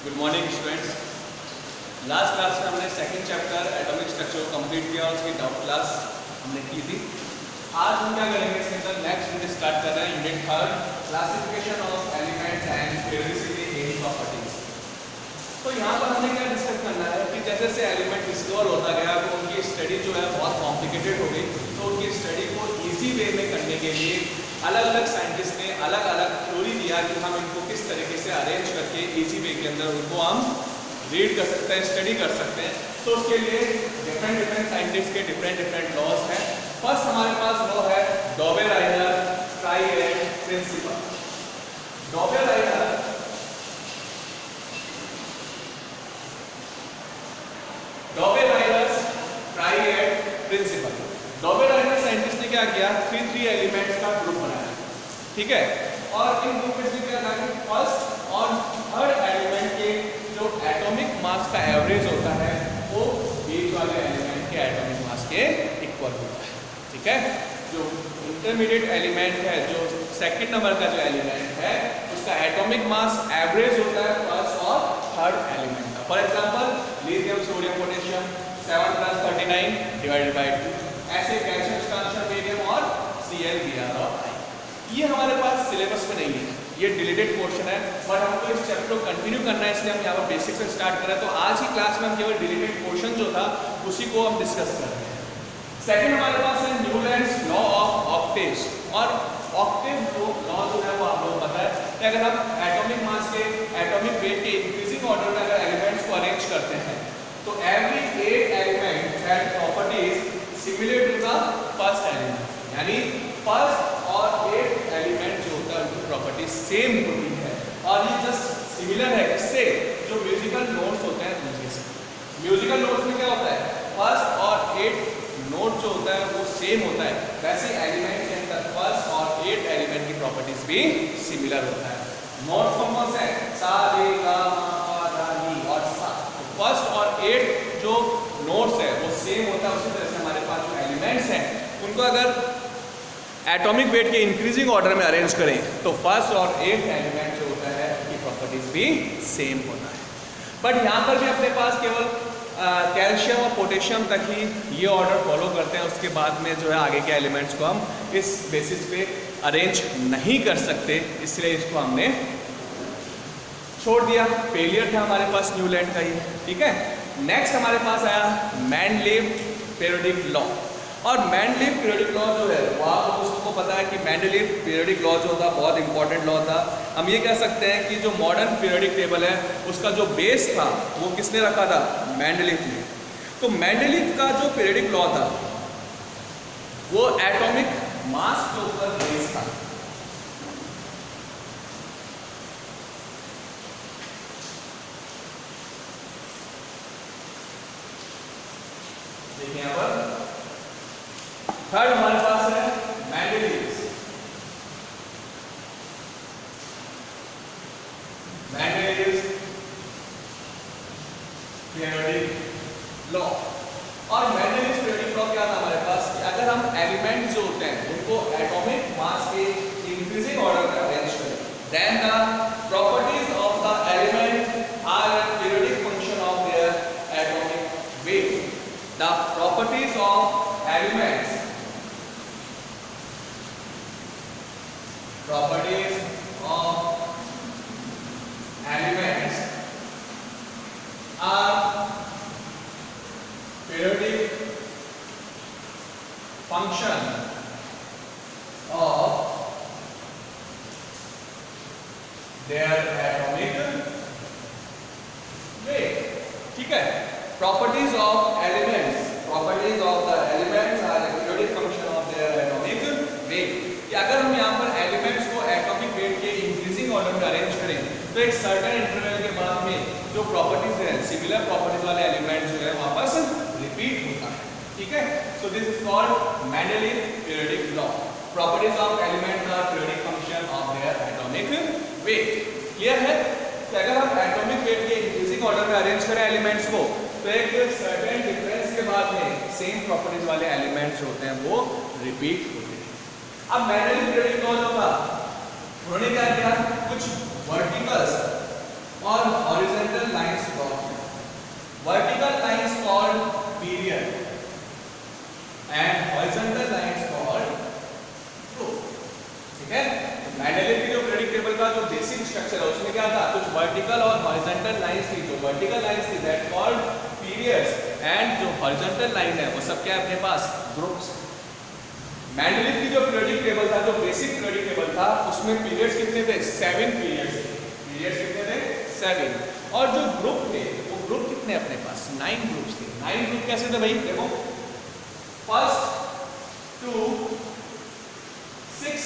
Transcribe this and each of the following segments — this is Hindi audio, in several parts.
Good morning students. Last class में हमने सेकंड चैप्टर एटॉमिक स्ट्रक्चर को कंप्लीट किया और उसकी डाउट क्लास हमने की थी। आज हम क्या करेंगे, इसके अंदर नेक्स्ट यूनिट स्टार्ट कर रहे हैं, unit third, classification of elements and periodicity in properties. तो यहाँ पर हमें क्या डिस्कस करना है कि जैसे जैसे एलिमेंट डिस्कवर होता गया तो उनकी स्टडी जो है बहुत कॉम्प्लिकेटेड हो गई। तो उनकी स्टडी को ईजी वे में करने के लिए अलग अलग साइंटिस्ट ने अलग अलग थ्योरी दिया कि हम इनको किस तरीके से अरेंज करके इजी वे के अंदर उनको हम रीड कर सकते हैं, स्टडी कर सकते हैं। तो उसके लिए डिफरेंट साइंटिस्ट के डिफरेंट लॉज हैं। फर्स्ट हमारे पास लॉ है Dobereiner principle. Dobereiner's triad principle. Dobereiner scientist ने क्या किया, थ्री एलिमेंट्स का ग्रुप बनाया, ठीक है। और इन ग्रुप में क्या था कि फर्स्ट और थर्ड एलिमेंट के जो एटॉमिक मास का एवरेज होता है वो बीच वाले एलिमेंट के एटॉमिक मास के इक्वल होता है, ठीक है। जो इंटरमीडिएट एलिमेंट है, जो सेकंड नंबर का जो एलिमेंट है, उसका एटॉमिक मास एवरेज होता है फर्स्ट और थर्ड एलिमेंट का। For example lithium, sodium, potassium 7 + 39 divided by 2, ऐसे कैल्शियम, पोटेशियम, बेरियम और Cl और I। ये हमारे पास सिलेबस में नहीं है, ये डिलीटेड पोर्शन है, बट हमको इस चैप्टर को कंटिन्यू करना है, इसलिए हम यहाँ पर बेसिक से स्टार्ट कर रहे हैं। तो आज की क्लास में हम केवल डिलीटेड पोर्शन जो था उसी को हम डिस्कस कर रहे हैं। सेकंड हमारे पास है न्यूलैंड्स लॉ ऑफ ऑक्टेव्स। और ऑक्टेव लॉ जो है वो आप लोगों को पता है कि अगर हम एटॉमिक मास के एटॉमिक वेट के इंक्रीजिंग ऑर्डर में अगर एलिमेंट्स को अरेंज करते हैं तो every 8 element have properties similar to the first element, यानी फर्स्ट और 8 एलिमेंट जो होता है उनकी प्रॉपर्टी सेम होती है। और ये जस्ट सिमिलर है किससे, जो म्यूजिकल नोट्स होते हैं उनके से। म्यूजिकल नोट्स में क्या होता है, फर्स्ट और 8 नोट जो होता है वो सेम होता है, वैसे एलिमेंट के अंदर फर्स्ट और 8 एलिमेंट की प्रॉपर्टीज भी सिमिलर होता है। नोट्स कौन से हैं, सा, रे, गा, मा, पा, धा, नी और सा। फर्स्ट और 8 जो नोट्स है वो सेम होता है। उसी तरह से हमारे पास जो एलिमेंट्स हैं उनको अगर एटॉमिक वेट के इंक्रीजिंग ऑर्डर में अरेंज करें तो फर्स्ट और 8 एलिमेंट जो होता है उनकी प्रॉपर्टीज भी सेम होता है। बट यहाँ पर भी अपने पास केवल कैल्शियम और पोटेशियम तक ही ये ऑर्डर फॉलो करते हैं। उसके बाद में जो है आगे के एलिमेंट्स को हम इस बेसिस पे अरेंज नहीं कर सकते, इसलिए इसको हमने छोड़ दिया। फेलियर था हमारे पास न्यूलैंड का ये, ठीक है। नेक्स्ट हमारे पास आया मेंडलीव पीरियोडिक लॉ। और मेंडलीव पीरियोडिक लॉ जो है वो आप दोस्तों को पता है कि मेंडलीव पीरियोडिक लॉ जो था बहुत इंपॉर्टेंट लॉ था। हम ये कह सकते हैं कि जो मॉडर्न पीरियोडिक टेबल है उसका जो बेस था वो किसने रखा था, मेंडलीव ने। तो मेंडलीव का जो पीरियोडिक लॉ था वो एटॉमिक मास के ऊपर बेस था। देखिए यहाँ पर थर्ड हमारे पास है मेंडलीव्स पीरियोडिक लॉ। और मेंडलीव्स पीरियोडिक लॉ क्या था हमारे पास कि अगर हम एलिमेंट्स जो होते हैं उनको एटॉमिक मास के इंक्रीजिंग ऑर्डर में अरेंज करें, then the properties of the element are a periodic function of their atomic weight. The properties of elements are periodic function of their atomic weight, ठीक है। Properties of elements, properties of the elements are a periodic function of their atomic weight। कि अगर हम यहाँ पर एलिमेंट्स को एटॉमिक वेट के इंक्रीजिंग ऑर्डर में अरेंज करें तो एक सर्टेन इंटरवल के बाद में जो प्रॉपर्टीज है, सिमिलर प्रॉपर्टीज वाले एलिमेंट्स जो है वापस रिपीट होता है, ठीक है। So this is called Mendeleev periodic law. Properties of elements are periodic function of their atomic weight. Clear है कि अगर हम एटॉमिक वेट के इंक्रीजिंग ऑर्डर में अरेंज करें एलिमेंट्स को तो एक सर्टेन डिफरेंस के बाद में सेम प्रॉपर्टीज वाले एलिमेंट्स जो होते हैं वो रिपीट होते हैं। अब मेंडलीव पीरियोडिक लॉ जो था उन्होंने क्या किया, कुछ वर्टिकल्स और horizontal vertical lines called period and horizontal lines called group. ठीक है, मेंडेलिव की जो पीरियोडिक टेबल का जो बेसिक स्ट्रक्चर है उसमें क्या था, कुछ वर्टिकल और हॉरिजॉन्टल लाइंस थी. जो वर्टिकल लाइंस थी दैट कॉल्ड पीरियड्स एंड जो हॉरिजॉन्टल लाइन है वो सब क्या है अपने पास, ग्रुप्स. मेंडेलिव की जो पीरियोडिक टेबल था, जो बेसिक पीरियोडिक टेबल था, उसमें पीरियड्स कितने थे, 7 पीरियड्स थे. पीरियड्स कितने थे, 7. और जो ग्रुप थे वो ग्रुप कितने अपने पास, 9 ग्रुप्स थे. 9 ग्रुप कैसे थे भाई, देखो, फर्स्ट टू 6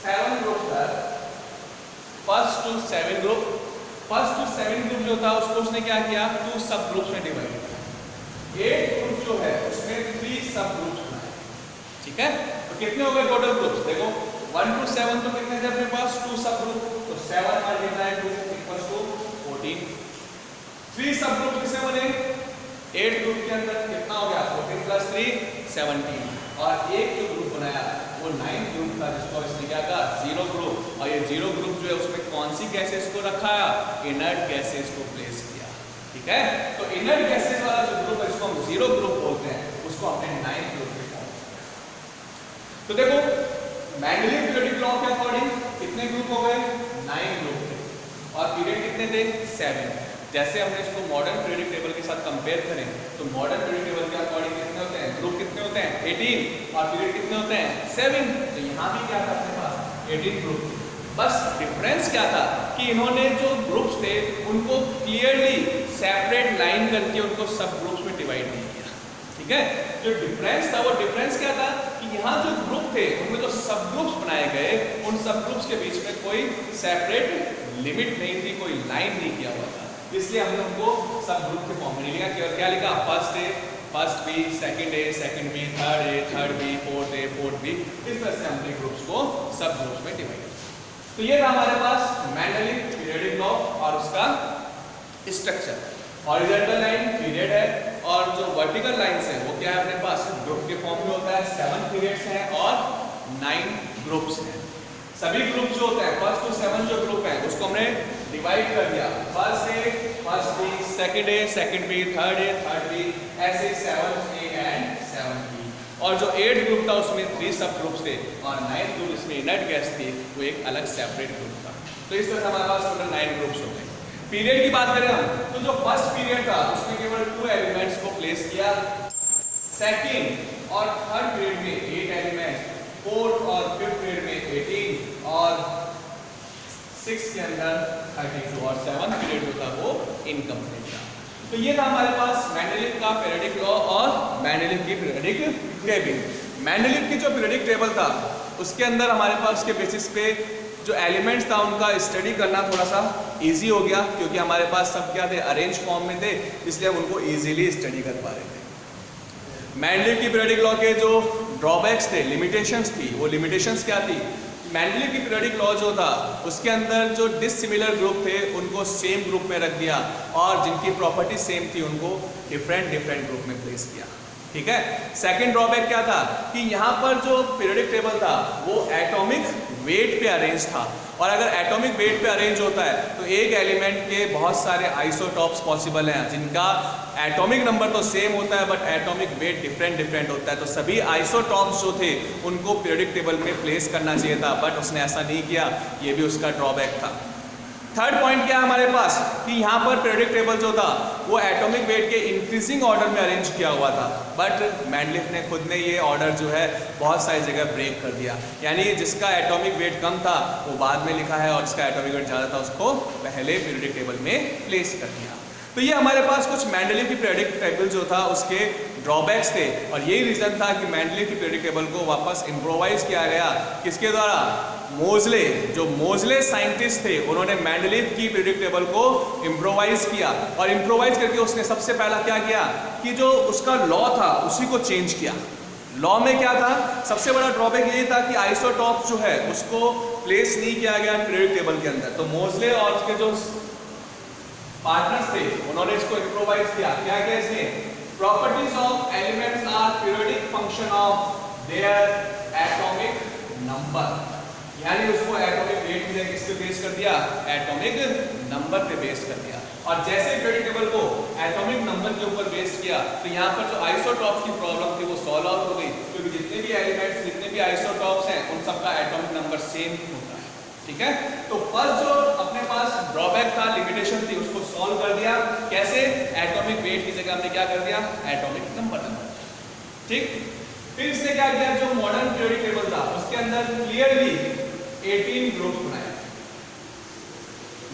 7 ग्रुप था. फर्स्ट टू 7 ग्रुप जो था उसको उसने क्या किया, 2 सब ग्रुप्स में डिवाइड किया. 8 ग्रुप जो है उसमें 3 सब ग्रुप्स बनाए. ठीक है, तो कितने हो गए टोटल ग्रुप्स, देखो 1 to 7 तो कितने थे अपने पास, 2 सब ग्रुप. तो 7 मल्टीप्लाई 2 इक्वल्स टू 14. 3 सब ग्रुप किससे बने, 8 ग्रुप के अंदर कितना हो गया, 14 प्लस 3 17. और एक जो ग्रुप बनाया वो 9 ग्रुप था जिसको इसने क्या कहा, 0 ग्रुप. और ये 0 ग्रुप जो है उसमें कौन सी गैसेस को रखा, इनर्ट गैसेस को प्लेस किया. ठीक है, तो इनर्ट गैसेस वाला जो ग्रुप है इसको हम 0 ग्रुप बोलते हैं, उसको हमने 9 ग्रुप में फॉर्म किया. तो देखो मेंडेलिव पीरियोडिक लॉ के अकॉर्डिंग कितने ग्रुप हो गए, 9 ग्रुप थे. और पीरियड कितने थे, 7. जैसे हमने इसको मॉडर्न पीरियोडिक टेबल के साथ कंपेयर करें तो मॉडर्न पीरियोडिक टेबल के अकॉर्डिंग कितने होते हैं, ग्रुप कितने होते हैं, 18. और पीरियड कितने होते हैं, 7. तो यहाँ भी क्या था अपने पास, 18 ग्रुप. बस डिफरेंस क्या था कि इन्होंने जो ग्रुप्स थे उनको क्लियरली सेपरेट लाइन करके उनको सब ग्रुप्स में डिवाइड नहीं किया. ठीक है, जो डिफरेंस था वो डिफरेंस क्या था कि यहाँ जो ग्रुप थे उनमें जो सब ग्रुप्स बनाए गए उन सब ग्रुप्स के बीच में कोई सेपरेट लिमिट नहीं थी, कोई लाइन नहीं किया हुआ था. इसलिए हमने उनको सब ग्रुप के फॉर्म में नहीं लिखा. क्या लिखा, first A first B, second B, third B, fourth B. इस तरह से हमने ग्रुप्स को सब ग्रुप्स में डिवाइड किया. तो ये था हमारे पास मेंडेलिव पीरियोडिक लॉ और उसका स्ट्रक्चर. हॉरिजॉन्टल लाइन पीरियड है और जो वर्टिकल लाइंस है वो क्या है अपने पास, ग्रुप के फॉर्म में होता है. 7 पीरियड्स हैं और 9 ग्रुप्स हैं. सभी ग्रुप जो होते हैं फर्स्ट टू 7 जो ग्रुप है उसको हमने डिवाइड कर दिया. First A first B, second B, third B, ऐसे 7A एंड 7B. और जो 8 ग्रुप था उसमें 3 सब ग्रुप्स थे और 9 ग्रुप इसमें इनर्ट गैस थी, वो एक अलग सेपरेट ग्रुप था. तो इस तरह हमारे पास टोटल 9 ग्रुप्स हो गए. पीरियड की बात करें हम तो जो फर्स्ट पीरियड था उसमें केवल 2 एलिमेंट्स को प्लेस किया. सेकंड और थर्ड पीरियड में 8 एलिमेंट्स, फोर्थ और फिफ्थ पीरियड में 18 और 6 के अंदर 32 और 7th पीरियड जो था वो इनकम्प्लीट था. तो ये था हमारे पास मेंडेलिव का पीरियोडिक लॉ और मेंडेलिव की पीरियोडिक टेबल. मेंडेलिव की जो पीरियोडिक टेबल था उसके अंदर हमारे पास उसके बेसिस पे जो एलिमेंट्स था उनका स्टडी करना थोड़ा सा इजी हो गया क्योंकि हमारे पास सब क्या थे, अरेंज फॉर्म में थे, इसलिए हम उनको इजीली स्टडी कर पा रहे थे. मेंडेलिव की पीरियोडिक लॉ के जो ड्रॉबैक्स थे, लिमिटेशंस थी, वो लिमिटेशंस क्या थी, मेंडेलिव की पीरियोडिक लॉ जो था उसके अंदर जो डिसिमिलर ग्रुप थे उनको सेम ग्रुप में रख दिया और जिनकी प्रॉपर्टी सेम थी उनको डिफरेंट ग्रुप में प्लेस किया. ठीक है. सेकंड ड्रॉबैक क्या था कि यहाँ पर जो पीरियोडिक टेबल था वो एटॉमिक वेट पे अरेंज था और अगर एटॉमिक वेट पे अरेंज होता है तो एक एलिमेंट के बहुत सारे आइसोटॉप्स पॉसिबल हैं जिनका एटॉमिक नंबर तो सेम होता है बट एटॉमिक वेट डिफरेंट होता है. तो सभी आइसोटॉप्स जो थे उनको पीरियोडिक टेबल में प्लेस करना चाहिए था बट उसने ऐसा नहीं किया. ये भी उसका ड्रॉबैक था. थर्ड पॉइंट क्या है हमारे पास कि यहाँ पर पीरियोडिक टेबल जो था वो एटॉमिक वेट के इंक्रीजिंग ऑर्डर में अरेंज किया हुआ था बट मेंडेलिव ने खुद ने ये ऑर्डर जो है बहुत सारी जगह ब्रेक कर दिया. यानी जिसका एटॉमिक वेट कम था वो बाद में लिखा है और जिसका एटॉमिक वेट ज़्यादा था उसको पहले पीरियोडिक टेबल में प्लेस कर दिया. तो ये हमारे पास कुछ मेंडेलिव की पीरियोडिक टेबल जो था उसके ड्रॉबैक्स थे और यही रीज़न था कि मेंडेलिव की पीरियोडिक टेबल को वापस इम्प्रोवाइज किया गया. किसके द्वारा, मोज़ले. जो मोज़ले साइंटिस्ट थे उन्होंने मेंडेलिव की पीरियोडिक टेबल को इम्प्रोवाइज किया और इम्प्रोवाइज करके उसने सबसे पहला क्या किया कि जो उसका लॉ था उसी को चेंज किया. लॉ में क्या था, सबसे बड़ा ड्रॉबैक ये था कि आइसोटॉप जो है उसको प्लेस नहीं किया गया पीरियोडिक टेबल के अंदर. तो मोज़ले और उसके जो पार्टनर्स थे उन्होंने इसको इम्प्रोवाइज किया. क्या किया इसने, properties of elements are periodic function of their atomic number. यानी उसको एटॉमिक वेट की जगह किस पे बेस कर दिया, एटॉमिक नंबर पे बेस कर दिया। और जैसे पीरियोडिक टेबल को एटॉमिक नंबर के ऊपर बेस किया तो यहाँ पर जो आइसोटॉप्स की प्रॉब्लम थी वो सॉल्व आउट हो गई, क्योंकि जितने भी एलिमेंट्स जितने भी आइसोटॉप्स हैं उन सबका एटॉमिक नंबर सेम होता है। ठीक है, तो फर्स्ट जो अपने पास ड्रॉबैक था, लिमिटेशन थी, उसको सॉल्व कर दिया। कैसे, एटॉमिक वेट की जगह हमने क्या कर दिया, एटॉमिक नंबर। ठीक, फिर इसने क्या किया, जो मॉडर्न पीरियोडिक टेबल था उसके अंदर क्लियरली 18 ग्रुप्स बनाए।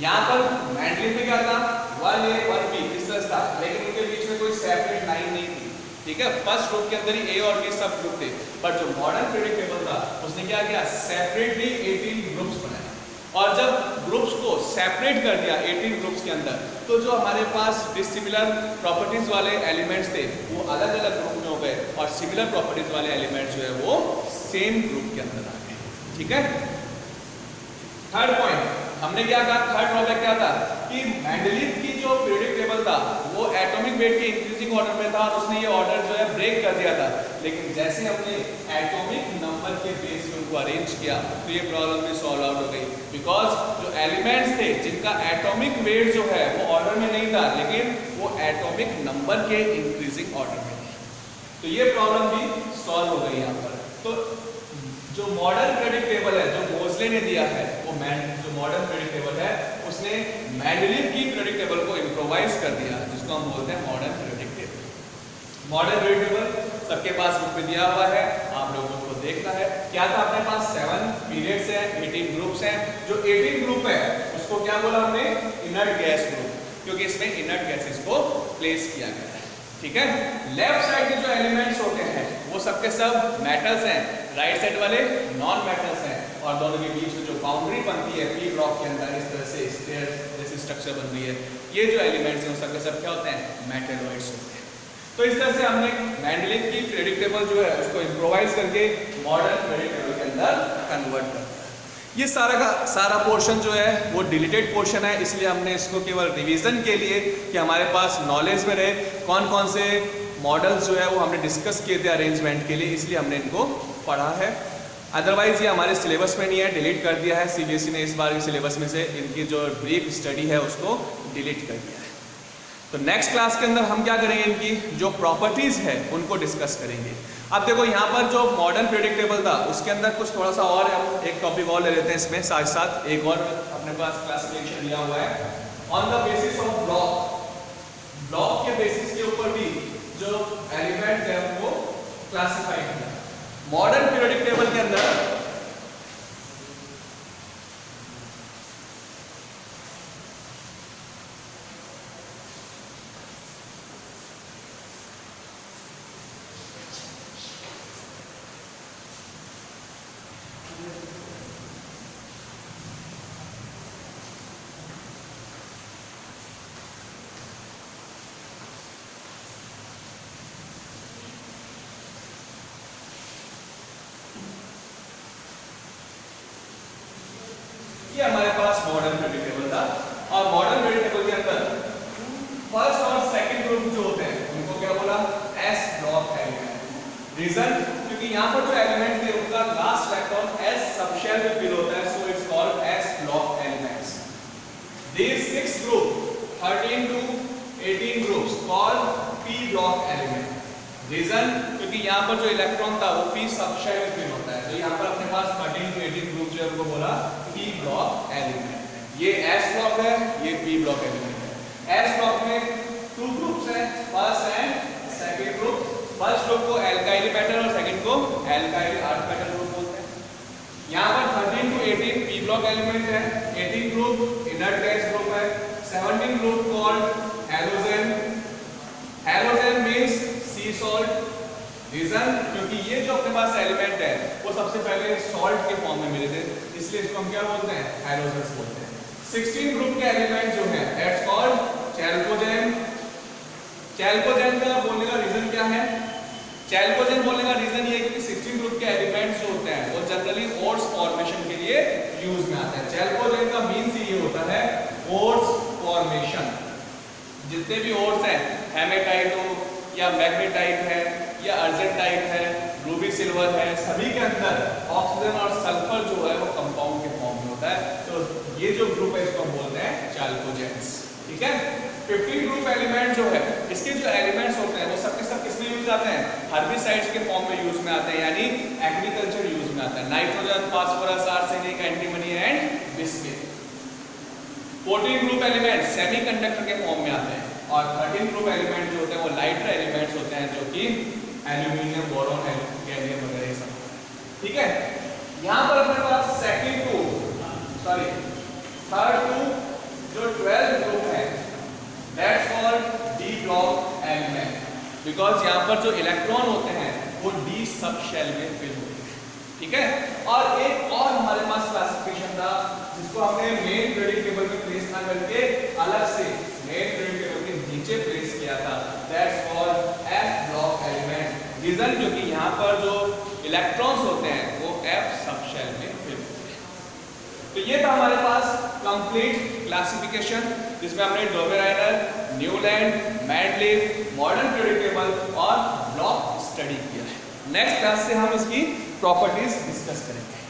यहां पर मेंडलिन में क्या था, 1A 1B इस तरह था, लेकिन उनके बीच में कोई सेपरेट लाइन नहीं थी। ठीक है, फर्स्ट ग्रुप के अंदर ही A और B सब ग्रुप थे, बट जो मॉडर्न पीरियोडिक टेबल था उसने क्या किया, सेपरेटली 18 ग्रुप्स बनाए। और जब ग्रुप्स को सेपरेट कर दिया 18 ग्रुप्स के अंदर, तो जो हमारे पास डिसिमिलर प्रॉपर्टीज वाले एलिमेंट्स थे वो अलग अलग ग्रुप में हो गए, और सिमिलर प्रॉपर्टीज वाले एलिमेंट्स जो है वो सेम ग्रुप के अंदर आ गए। ठीक है, थर्ड पॉइंट हमने क्या कहा, थर्ड ड्रॉबैक क्या था कि मेंडलीव की जो पीरियोडिक टेबल था वो एटॉमिक वेट के इंक्रीजिंग ऑर्डर में था, और उसने ये ऑर्डर जो है ब्रेक कर दिया था। लेकिन जैसे हमने एटॉमिक नंबर के बेस में उनको अरेंज किया तो ये प्रॉब्लम भी सॉल्व आउट हो गई, बिकॉज जो एलिमेंट्स थे जिनका एटॉमिक वेट जो है वो ऑर्डर में नहीं था, लेकिन वो एटॉमिक नंबर के इंक्रीजिंग ऑर्डर में थे। तो ये प्रॉब्लम भी सॉल्व हो गई यहाँ पर। तो जो मॉडर्न पीरियोडिक टेबल है जो मोज़ले ने दिया है, वो जो मॉडर्न पीरियोडिक टेबल है उसने मेंडलीव की पीरियोडिक टेबल को इम्प्रोवाइज कर दिया, जिसको हम बोलते हैं modern periodic table. Modern periodic table सबके पास बुक में दिया हुआ है, आप लोगों को देखना है। क्या था, अपने पास 7 पीरियड्स हैं, 18 ग्रुप्स हैं। जो 18 ग्रुप है उसको क्या बोला हमने, इनर्ट गैस ग्रुप, क्योंकि इसमें इनर्ट गैसेस को प्लेस किया गया है। ठीक है, लेफ्ट साइड के जो एलिमेंट्स होते हैं वो सबके सब मेटल्स हैं, राइट साइड वाले नॉन मेटल्स हैं, और दोनों के बीच में जो बाउंड्री बनती है पी ब्लॉक के अंदर इस तरह से स्क्वायर जैसी स्ट्रक्चर बन रही है, ये जो एलिमेंट्स हैं वो सबके सब क्या होते हैं, मेटलॉइड्स होते हैं। तो इस तरह से हमने मेंडलीव की पीरियोडिक टेबल जो है उसको इम्प्रोवाइज करके मॉडर्न पीरियोडिक टेबल के अंदर कन्वर्ट कर दिया। ये सारा का सारा पोर्शन जो है वो डिलीटेड पोर्शन है, इसलिए हमने इसको केवल रिवीजन के लिए कि हमारे पास नॉलेज में रहे कौन कौन से मॉडल्स जो है वो हमने डिस्कस किए थे अरेंजमेंट के लिए, इसलिए हमने इनको पढ़ा है। अदरवाइज ये हमारे सिलेबस में नहीं है, डिलीट कर दिया है सीबीएसई ने इस बार के सिलेबस में से इनकी जो ब्रीफ स्टडी है उसको डिलीट कर दिया है। तो नेक्स्ट क्लास के अंदर हम क्या करेंगे, इनकी जो प्रॉपर्टीज है उनको डिस्कस करेंगे। अब देखो यहाँ पर जो मॉडर्न पीरियोडिक टेबल था उसके अंदर कुछ थोड़ा सा और हम एक टॉपिक और ले लेते हैं, इसमें साथ साथ एक और अपने पास क्लासिफिकेशन दिया हुआ है on the basis of block. Block के बेसिस के ऊपर भी जो एलिमेंट्स है उनको क्लासिफाई किया। मॉडर्न पीरियोडिक टेबल के अंदर ये हमारे पास मॉडर्न पीरियोडिक टेबल था, और मॉडर्न पीरियोडिक टेबल के अंदर फर्स्ट और सेकंड ग्रुप जो होते हैं उनको क्या बोला, एस ब्लॉक एलिमेंट। रीजन, क्योंकि यहाँ पर जो एलिमेंट थे उनका लास्ट इलेक्ट्रॉन एस सबशेल में फिल होता है, so it's called S block elements. These 6 group 13 to 18 groups called p block element। Reason, क्योंकि यहाँ पर जो इलेक्ट्रॉन था वो p सबशेल में फिल होता है, तो यहाँ पर अपने पास 13 to 18 ग्रुप जो है उनको बोला p ब्लॉक एलिमेंट। ये s ब्लॉक है, ये p ब्लॉक एलिमेंट है। s ब्लॉक में 2 ग्रुप्स हैं, first and second group. First group को एल्काइल मेटल और सेकंड को एल्काइल अर्थ मेटल ग्रुप बोलते हैं। यहाँ पर 13 to 18 p ब्लॉक एलिमेंट है, 18 ग्रुप इनर्ट गैस ग्रुप है, 17 group called halogen. Halogen means sea salt. Reason, क्योंकि ये जो अपने पास एलिमेंट है वो सबसे पहले सॉल्ट के फॉर्म में मिले थे, इसलिए इसको हम क्या बोलते हैं, हैलोजन्स बोलते हैं। 16 ग्रुप के एलिमेंट जो है दैट्स कॉल्ड चैल्कोजेन। चैल्कोजेन का बोलने का रीजन क्या है, चैल्कोजेन बोलने का रीजन ये है कि 16 ग्रुप के एलिमेंट्स जो होते हैं वो जनरली ओर्स फॉर्मेशन के लिए यूज में आते हैं। चैल्कोजेन का मीन्स ये होता है ओर्स फॉर्मेशन। जितने भी ओर्स हैं, हेमेटाइट हो या मैग्नेटाइट है या अर्जेंटाइट है, रूबी सिल्वर है, सभी के अंदर ऑक्सीजन और सल्फर जो है वो कंपाउंड के फॉर्म में होता है। तो ये जो ग्रुप है इसको हम बोलते हैं चाल्कोजेंस। ठीक है, 15 ग्रुप एलिमेंट जो है, इसके जो एलिमेंट्स होते हैं वो सब के सब किसमें यूज आते हैं? हर्बिसाइड्स के फॉर्म में यूज में आते हैं, यानी एग्रीकल्चर यूज में आता है। Nitrogen, phosphorus, arsenic, antimony and bismuth. 14 group element semiconductor के फॉर्म में आते हैं और 13 ग्रुप एलिमेंट जो होते हैं वो लाइटर एलिमेंट्स होते हैं, जो कि एल्यूमिनियम, बोरॉन, गैलियम वगैरह ये सब। ठीक है, यहां पर अपने पास थर्ड टू जो 12 ग्रुप है that's called D block element, because यहां पर जो इलेक्ट्रॉन होते हैं वो डी सब शेल में फिल होते हैं। ठीक है, और एक और हमारे पास क्लासिफिकेशन था जिसको हमने मेन पीरियोडिक टेबल में प्लेस ना करके अलग से मेन पीरियोडिक टेबल के नीचे प्लेस किया था, that's called F block element. Reason क्योंकि यहाँ पर जो इलेक्ट्रॉन्स होते हैं वो एफ सब शेल में फिल होते हैं। तो ये था हमारे पास कंप्लीट क्लासिफिकेशन जिसमें हमने Dobereiner, Newland, Mendeleev, modern periodic table और ब्लॉक स्टडी किया है। नेक्स्ट क्लास से हम इसकी प्रॉपर्टीज डिस्कस करेंगे।